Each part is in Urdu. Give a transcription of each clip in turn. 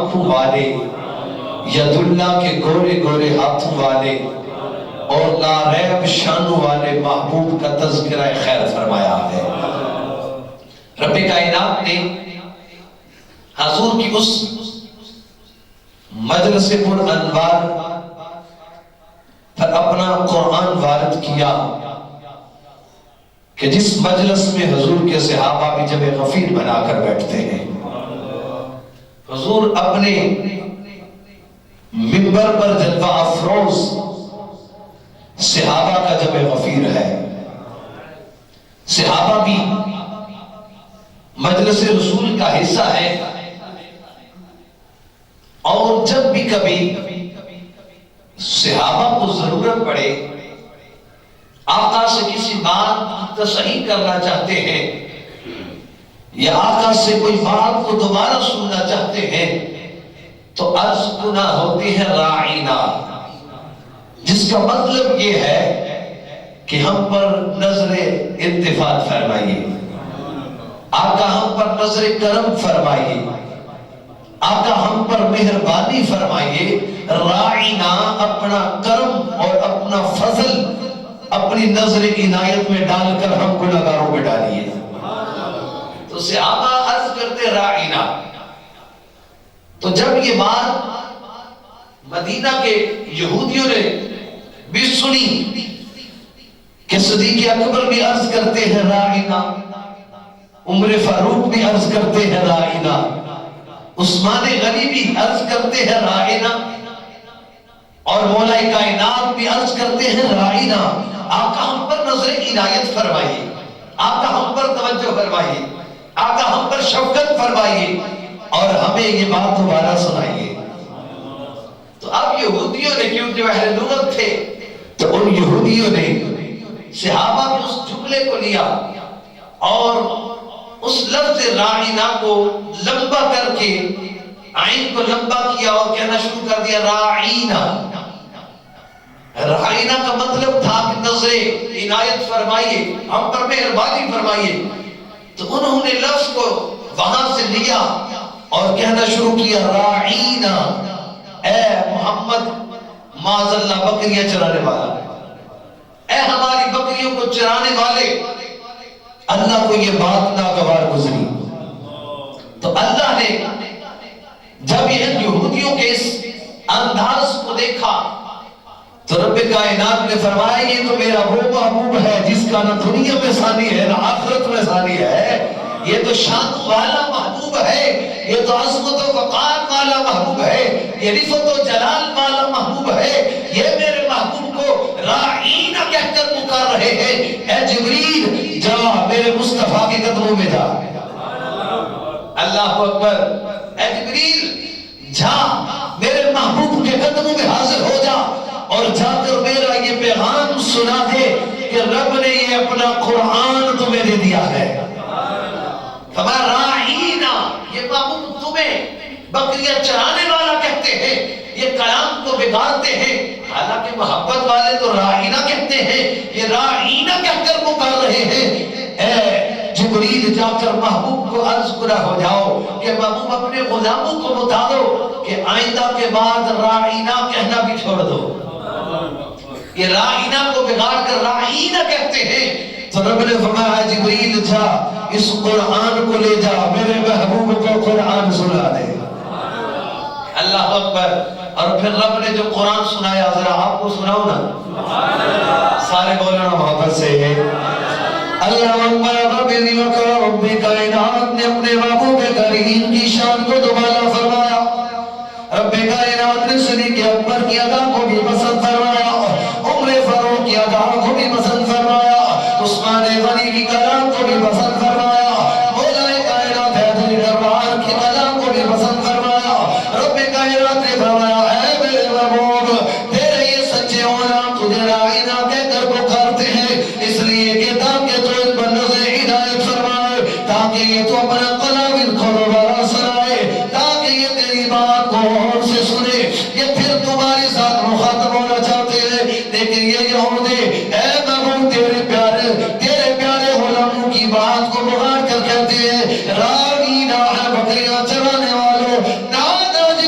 آنکھوں والے، یداللہ کے گورے گورے ہاتھوں والے اور لاریب شانوں والے محبوب کا تذکرہ خیر فرمایا ہے۔ رب کائنات نے حضور کی اس مجلس پر انوار پر اپنا قرآن وارد کیا کہ جس مجلس میں حضور کے صحابہ بھی جب غفیر بنا کر بیٹھتے ہیں، حضور اپنے منبر پر جلوہ افروز صحابہ کا جب غفیر ہے، صحابہ بھی مجلس رسول کا حصہ ہے، اور جب بھی کبھی صحابہ کو ضرورت پڑے، آقا سے کسی بات تصحیح کرنا چاہتے ہیں یا آقا سے کوئی بات کو دوبارہ سننا چاہتے ہیں، تو عرض گناہ ہوتی ہے راعینا، جس کا مطلب یہ ہے کہ ہم پر نظر التفات فرمائیے، آقا ہم پر نظر کرم فرمائیے، آقا ہم پر مہربانی فرمائیے، راعینا اپنا کرم اور اپنا فضل اپنی نظر عنایت میں ڈال کر ہم گناہگاروں میں ڈالیے۔ تو صحابہ عرض کرتے راعینا۔ تو جب یہ بات مدینہ کے یہودیوں نے بھی سنی کہ صدیق اکبر بھی عرض کرتے ہیں راعینا، عمر فاروق بھی عرض کرتے ہیں راعینا، عثمان غنی بھی عرض کرتے ہیں راعینا، اور مولا کائنات بھی عرض کرتے ہیں راعینا، آقا ہم پر نظر عنایت فرمائیے، آقا ہم پر توجہ فرمائیے، آقا ہم پر شفقت فرمائیے، اور ہمیں یہ بات دوبارہ سنائیے۔ تو اب یہودیوں نے، کیونکہ وہ اہل لغت تھے، تو ان یہودیوں نے صحابہ کے اس جملے کو لیا اور اس لفظ راعینا کو لمبا کر کے عین کو لمبا کیا اور کہنا شروع کر دیا راعینا۔ راعینا کا مطلب تھا کہ نظر عنایت فرمائیے، ہم پر مہربانی فرمائیے۔ تو انہوں نے لفظ کو وہاں سے لیا اور کہنا شروع کیا راعینا، اے محمد معاذ اللہ بکریاں چرانے والا، اے ہماری بکریوں کو چرانے والے۔ اللہ کو یہ بات ناگوار گزری، تو اللہ نے جب یہ یہودیوں کے اس انداز کو دیکھا تو رب کائنات نے فرمایا یہ تو میرا وہ محبوب ہے جس کا نہ دنیا میں ثانی ہے نہ آخرت میں ثانی ہے، یہ تو شان والا محبوب ہے، یہ تو عظمت و وقار والا محبوب ہے، یہ رفعت و جلال والا محبوب ہے۔ یہ میرے محبوب کو راعینا کہہ کر پکار رہے ہیں، اے جبریل جا میرے مصطفیٰ کے قدموں میں جا۔ اللہ اکبر، اے جبریل جا میرے محبوب کے قدموں میں حاضر ہو جا اور جا کر میرا یہ پیغام سنا دے کہ رب نے یہ اپنا قرآن تمہیں دے دیا ہے۔ فرمایا راعینا، یہ محبوب تمہیں بکریاں چرانے والا کہتے ہیں، یہ کلام کو بگاڑتے ہیں، حالانکہ محبت والے تو راعینا کہتے ہیں، یہ راعینا کہہ کر پکار رہے ہیں۔ اے جبریل جا کر محبوب کو عرض کرا ہو جاؤ کہ محبوب اپنے غلاموں کو بتا دو کہ آئندہ کے بعد راعینا کہنا بھی چھوڑ دو۔ یہ راعینا کو بگاڑ کر راعینا کہتے ہیں۔ تو رب نے فرمایا جبریل جا اس قرآن کو لے جا میرے محبوب کو قرآن سنا دے۔ اللہ اکبر۔ اور پھر رب نے جو قرآن سنایا ذرا آپ کو سناؤ نا، سارے بولنا محبت سے۔ اللہ اکبر۔ رب کائنات نے اپنے محبوب کریم کی شان کو دوبارہ فرمایا، رب کائنات نے صدیق اکبر کی ادا کو بھی پسند فرمایا، عمر فاروق کی ادا کو بھی پسند فرمایا، عثمان غنی کی کلام کو بھی پسند فرمایا، مولا کائنات حیدر دربار کی کلام کو بھی پسند فرمایا۔ رب کائنات نے فرمایا اے میرے محبوب تیرے یہ سچے غلام تجھے راعینا کہہ کر پکارتے ہیں، اس لیے کہ تاکہ تو ان پر نظر عنایت فرمائے، تاکہ یہ تو اپنا قلم کو دوبارہ سنائے، تاکہ یہ تیری بات کو اور سے سنے۔ یہ پھر تمہارے ساتھ مخاطب ہونا چاہتے ہیں، لیکن یہ یہودی اے محبوب تیرے پیارے غلاموں کی بات کو بغار کر کہتے ہیں راعینا ہے بکریاں چرانے والوں، نادا جی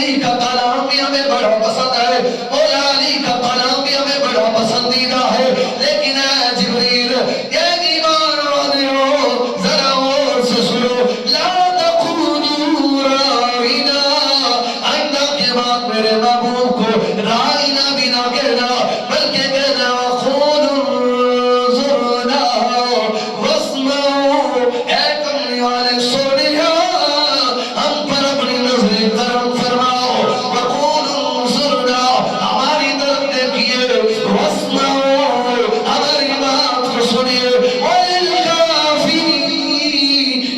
علی کا کلام بھی ہمیں بڑا پسند ہے، مولا علی کا کلام بھی ہمیں بڑا پسندیدہ ہے، لیکن اے جبریل یہ ایمان والو ذرا اور سے سنو، لا تقولوا راعنا، آئندہ کے بعد میرے محبوب کو راعنا بھی نہ کہنا، بلکہ کہنا وقولوا انظرنا واسمعوا، اے کملی والے سونیا ہم پر اپنی نظر کرم فرماؤ، وقولوا انظرنا ہماری طرف دیکھیے، واسمعوا ہماری بات کو سنیے، وَلِلْكَافِرِينَ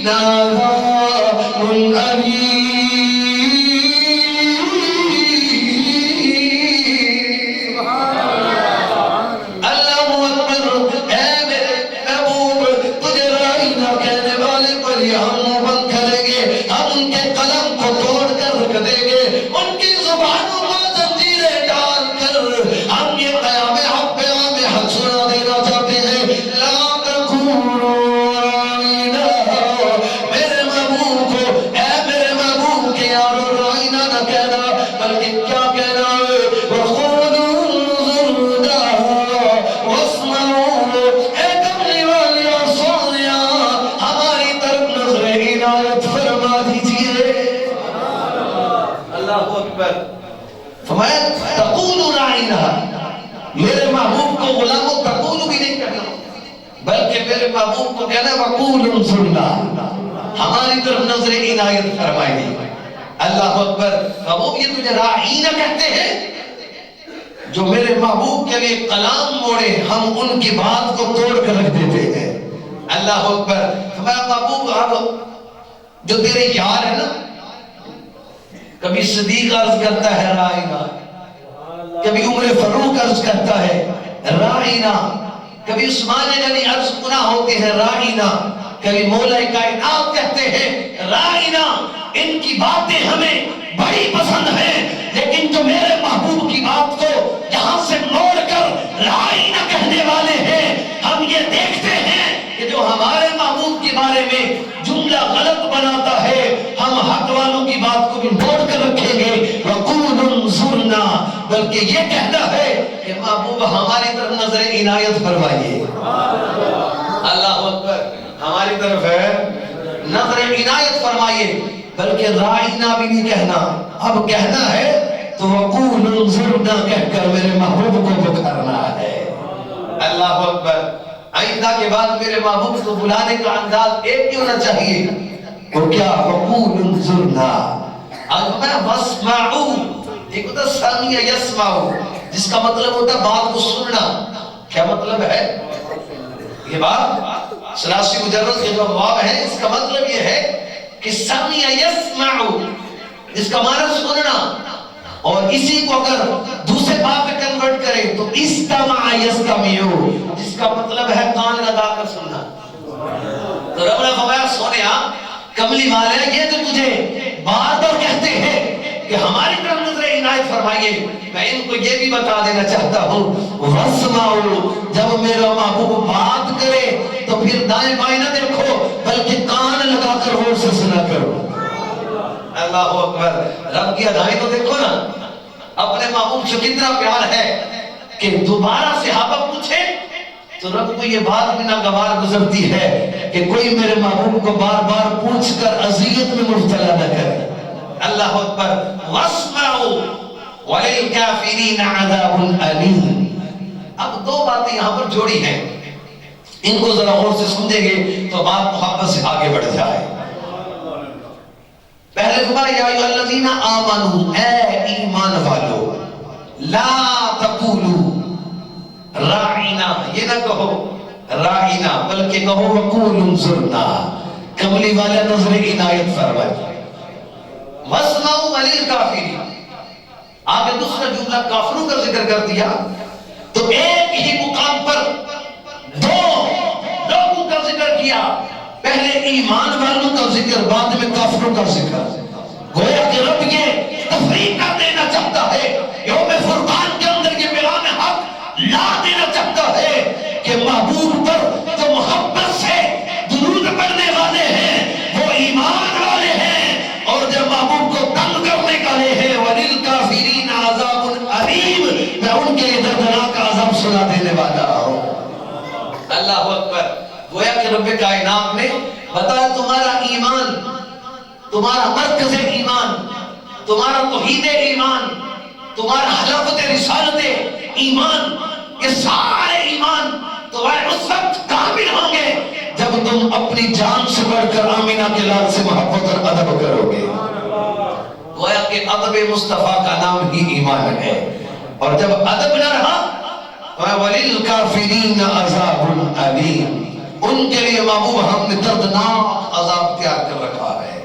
عَذَابٌ أَلِيمٌ۔ اللہ اکبر، اے میرے محبوب تجھے راعنا کہنے والے پر یہ ہم منہ بند کریں گے، ہم ان کے قلم کو توڑ کر رکھ دیں گے، ان کی زبانوں کو زنجیریں ڈال کر ہم یہ قیام حق پیام حق سنا دینا چاہتے ہیں، لا تقولوا راعنا، میرے محبوب کو، اے میرے محبوب کے یارو راعنا نہ کہنا، بلکہ کیا کہنا ہے، وقولوا انظرنا واسمعوا، اے کملی والی اور سونیا ہماری طرف نظر عنایت فرما دیجئے۔ اللہ اکبر، فرمایا تقولوا راعنا، میرے محبوب کو غلاموں تقولوا بھی نہیں کہنا، بلکہ میرے محبوب کو کہنا وقولوا انظرنا، ہماری طرف نظر عنایت فرمائیے۔ اللہ اکبر، محبوب یہ تجھے راعنا کہتے ہیں، جو میرے محبوب کے لیے کلام موڑے ہم ان کی بات کو توڑ کر رکھ دیتے ہیں۔ اللہ اکبر، فرمایا محبوب اب جو تیرے یار ہے نا، کبھی صدیق عرض کرتا ہے راعنا، کبھی عمر فاروق عرض کرتا ہے راعنا، کبھی عثمان غنی عرض گناہ ہوتے ہیں راعنا، کبھی مولا کائنات کہتے ہیں راعنا، ان کی باتیں ہمیں بڑی پسند ہیں، لیکن جو میرے محبوب کی بات کو یہاں سے موڑ کر راعنا کہنے والے ہیں، ہم یہ دیکھتے ہیں کہ جو ہمارے محبوب کے بارے میں جملہ غلط بناتا ہے، ہم حق والوں کی بات کو بھی موڑ کر رکھیں گے، وَقُولُ انظُرْنَا، بلکہ یہ کہنا ہے کہ محبوب ہماری طرف نظر عنایت فرمائیے۔ اللہ اکبر، ہماری طرف ہے نظر عنایت فرمائیے، بلکہ راعنا بھی نہیں کہنا، اب کہنا ہے تو وَقُولُ انظُرْنَا کہہ کر میرے محبوب کو پکارنا ہے۔ اللہ اکبر، آئندہ کے بعد میرے محبوب کو بلانے کا انداز ایک کیوں نہ چاہیے، وہ کیا وَقُولُ انظُرْنَا، اب میں وَاسْمَعُوا، ایک ہوتا سَمِعَ يَسْمَعُ، جس کا مطلب ہوتا ہے بات کو سننا، کیا مطلب ہے یہ بات؟ ثلاثی مجرد کے جو ابواب ہیں اس کا مطلب یہ ہے کہ سَمِعَ يَسْمَعُ، اس کا معنی سننا، اور اسی کو اگر دوسرے باب میں کنورٹ کرے تو استمع یستمعو، جس کا مطلب ہے کان لگا کر سننا۔ تو رب نے فرمایا سونیا کملی والے یہ جو تجھے بار بار کہتے ہیں کہ ہماری طرف نظر عنایت فرمائیے، میں ان کو یہ بھی بتا دینا چاہتا ہوں وَاسْمَعُوا، جب میرا محبوب بات کرے تو پھر دائیں بائیں نہ دیکھو بلکہ کان لگا کر غور سے سنا کرو۔ اللہ اکبر، رب کی ادائیں تو دیکھو نا، اپنے محبوب سے کتنا پیار ہے کہ دوبارہ صحابہ پوچھے تو رب کو یہ بات بھی ناگوار گزرتی ہے کہ کوئی میرے محبوب کو بار بار پوچھ کر اذیت میں مبتلا نہ کرے۔ اللہ اکبر، وَاسْمَعُوا وَلِلْكَافِرِينَ عَذَابٌ أَلِيمٌ۔ اب دو باتیں یہاں پر جوڑی ہیں، ان کو ذرا غور سے سمجھیں گے تو بات محبت سے آگے بڑھ جائے۔ پہلے فرمایا یا ایھا الذین آمنوا، اے ایمان والو، لا تقولوا راعنا، یہ نہ کہو راعنا بلکہ کہو وقولوا انظرنا، کملی والا نظر عنایت فرمائے۔ واسمعوا وللکافرین، آگے دوسرا جملہ کافروں کا ذکر کر دیا تو ایک ہی مقام پر دو لوگوں کا ذکر کیا، پہلے ایمان والوں کا ذکر بعد میں کافروں کا ذکر۔ گویا کہ رب یہ تفریق کر دینا چاہتا ہے، یوم فرقان کے اندر یہ پیغام حق لا دینا چاہتا ہے کہ محبوب پر جو محبت سے درود پڑھنے والے ہیں وہ ایمان والے ہیں، اور جو محبوب کو تنگ کرنے والے ہیں کہ رب کائنات نے بتایا تمہارا ایمان، تمہارا مرکز ایمان، تمہارا توحید ایمان، تمہارا حلافت رسالت ایمان، یہ سارے ایمان تمہارے اس وقت کامل ہوں گے جب تم اپنی جان سے بڑھ کر آمینہ کے لال سے محبت اور ادب کرو گے۔ گویا کہ ادب مصطفیٰ کا نام ہی ایمان ہے، اور جب ادب نہ رہا وَلِلْكَافِرِينَ عَذَابٌ عَلِيمٌ، ان کے لیے محبوب ہم نے دردناک عذاب تیار کر رکھا ہے۔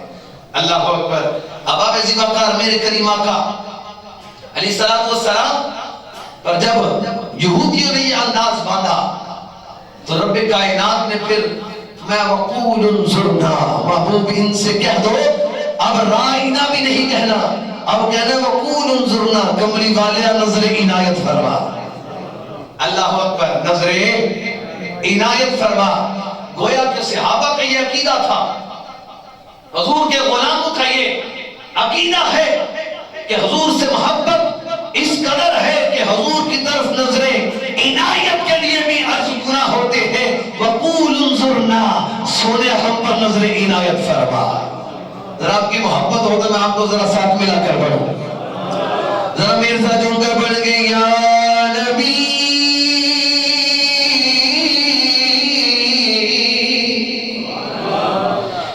اللہ اکبر۔ اب آپ عزیز وقار میرے کریم آقا علیہ السلام پر جب یہودیوں نے یہ انداز باندھا تو رب کائنات نے پھر میں وقول انظرنا، محبوب ان سے کہہ دو اب رائنا بھی نہیں کہنا، اب کہنا وقول انظرنا، کملی والے نظر عنایت فرما۔ اللہ اکبر، نظر عنایت فرما۔ گویا کہ صحابہ کا یہ عقیدہ تھا، حضور کے غلاموں کا یہ عقیدہ ہے کہ حضور سے محبت اس قدر ہے کہ حضور کی طرف نظریں عنایت کے لیے بھی عرض گناہ ہوتے ہیں، وقول انظرنا، سونے ہم پر نظر عنایت فرما۔ ذرا آپ کی محبت ہو تو میں آپ کو ذرا ساتھ ملا کر پڑھوں، ذرا میرے ساتھ جڑ کر پڑھ گئے یا نبی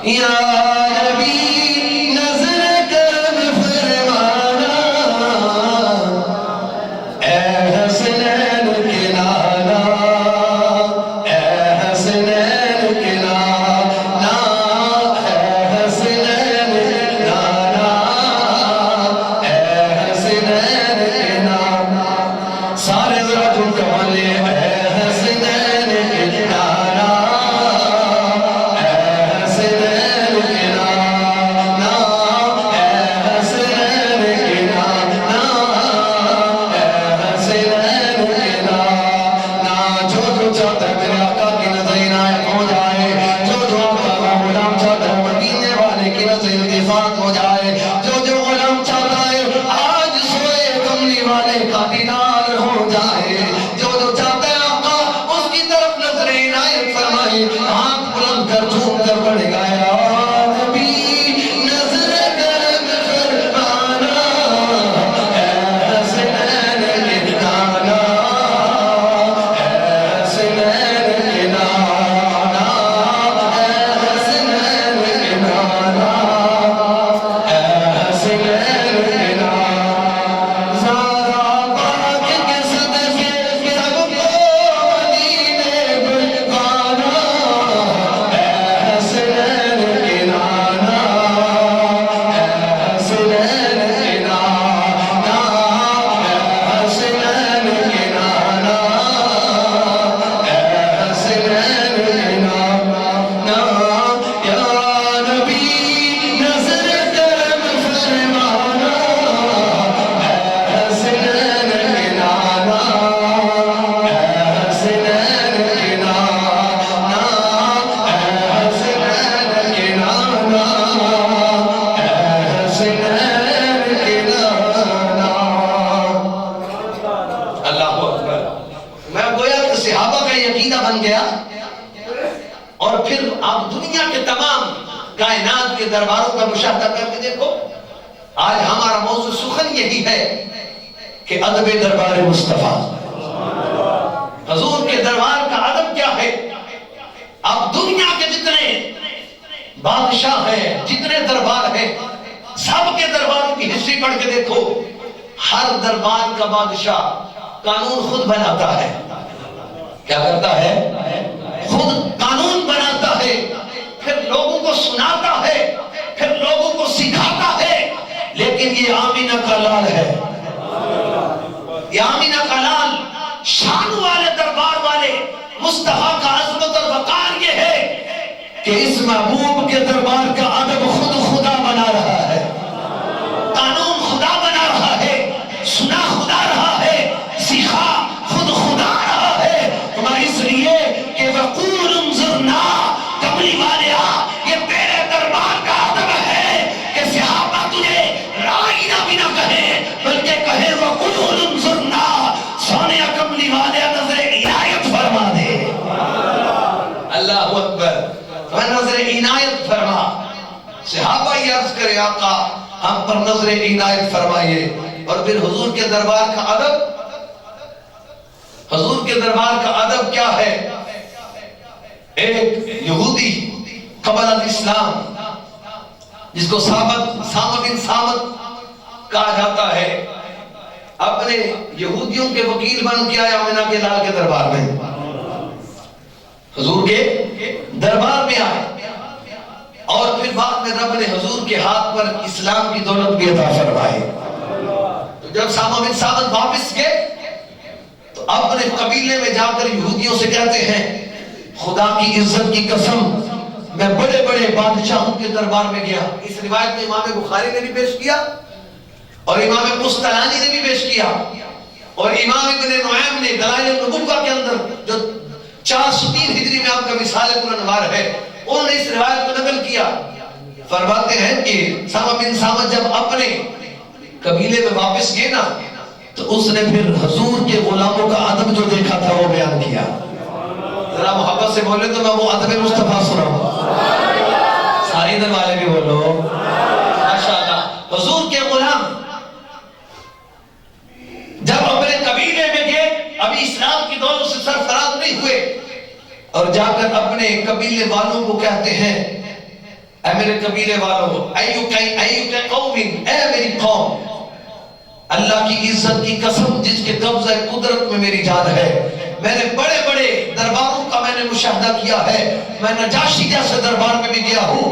یا کائنات کے درباروں کا مشاہدہ کر کے دیکھو، آج ہمارا موضوع سخن یہی ہے کہ ادب دربار مصطفیٰ، حضور کے دربار کا ادب کیا ہے۔ اب دنیا کے جتنے بادشاہ ہیں، جتنے دربار ہیں، سب کے درباروں کی ہسٹری پڑھ کے دیکھو، ہر دربار کا بادشاہ قانون خود بناتا ہے۔ کیا کرتا ہے؟ خود قانون بناتا ہے، پھر لوگوں کو سناتا ہے، پھر لوگوں کو سکھاتا ہے۔ لیکن یہ آمینہ کا لال ہے، یہ آمینہ کا لال، شان والے دربار والے مصطفیٰ کا عظمت اور وقار یہ ہے کہ اس محبوب کے دربار کا ادب خود خدا بنا رہا ہے، قانون خدا بنا رہا ہے، سنا خدا رہا ہے، سکھا خود خدا رہا ہے۔ میں اس لیے کہ وقول انظرنا، کملی والے یہ تیرے دربار کا ادب ہے کہ صحابہ تجھے رائنا بھی نہ کہے بلکہ کہے وقول انظرنا، سونے کملی والے نظر عنایت فرما دے۔ اللہ اکبر۔ میرے آقا ہم پر نظر عنایت فرمائیے۔ اور پھر حضور کے دربار کا ادب، حضور کے دربار کا ادب کیا ہے؟ ایک یہودی قبل الاسلام جس کو سامہ بن سامت کہا جاتا ہے، اپنے یہودیوں کے وکیل بن کے آیا آمنہ کے لال کے دربار میں، حضور کے دربار میں آئے، اور پھر بعد میں رب نے حضور کے ہاتھ پر اسلام کی دولت بھی عطا فرمائی۔ تو جب سامہ بن سامت واپس گئے تو اپنے قبیلے میں جا کر یہودیوں سے کہتے ہیں خدا کی عزت کی قسم میں بڑے بڑے بادشاہوں کے دربار میں گیا۔ اس روایت میں امام بخاری نے بھی پیش کیا اور امام قسطلانی نے بھی پیش کیا، اور امام ابن نعیم نے دلائل النبوہ کے اندر جو 403 ہجری میں آپ کا مثال الانوار ہے، انہوں نے اس روایت کو نقل کیا۔ فرماتے ہیں کہ سامہ بن سامت جب اپنے قبیلے میں واپس گئے نا تو اس نے پھر حضور کے غلاموں کا ادب جو دیکھا تھا وہ بیان کیا۔ ذرا محبت سے بولے تو میں وہ ادب مصطفیٰ سناؤں، ساری ادھر والے بھی بولو ماشاءاللہ۔ حضور کے غلام جب اپنے قبیلے میں گئے، ابھی اسلام کی دولت سے سرفراز نہیں ہوئے، اور جا کر اپنے قبیلے والوں کو کہتے ہیں اے میرے قبیلے والوں، ایوکا قوم، اے میری قوم، اللہ کی عزت کی قسم جس کے قبضہ قدرت میں میری جان ہے، میں نے بڑے بڑے درباروں کا میں نے مشاہدہ کیا ہے، میں نجاشی جیسے دربار میں بھی گیا ہوں،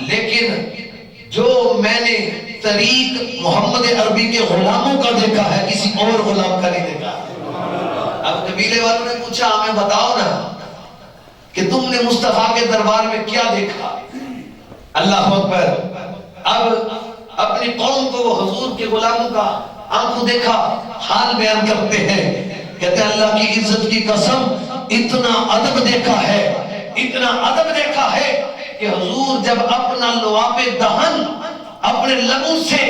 لیکن جو میں نے طریق محمد عربی کے غلاموں کا دیکھا ہے کسی اور غلام کا نہیں دیکھا۔ اب قبیلے والوں نے پوچھا ہمیں بتاؤ نا کہ تم نے مصطفیٰ کے دربار میں کیا دیکھا؟ اللہ اکبر۔ اب اپنی قوم کو وہ حضور کے غلاموں کا آنکھوں دیکھا حال بیان کرتے ہیں، کہتے ہیں اللہ کی عزت کی قسم اتنا ادب دیکھا ہے، اتنا ادب دیکھا ہے کہ حضور جب اپنا لعاب دہن اپنے لبوں سے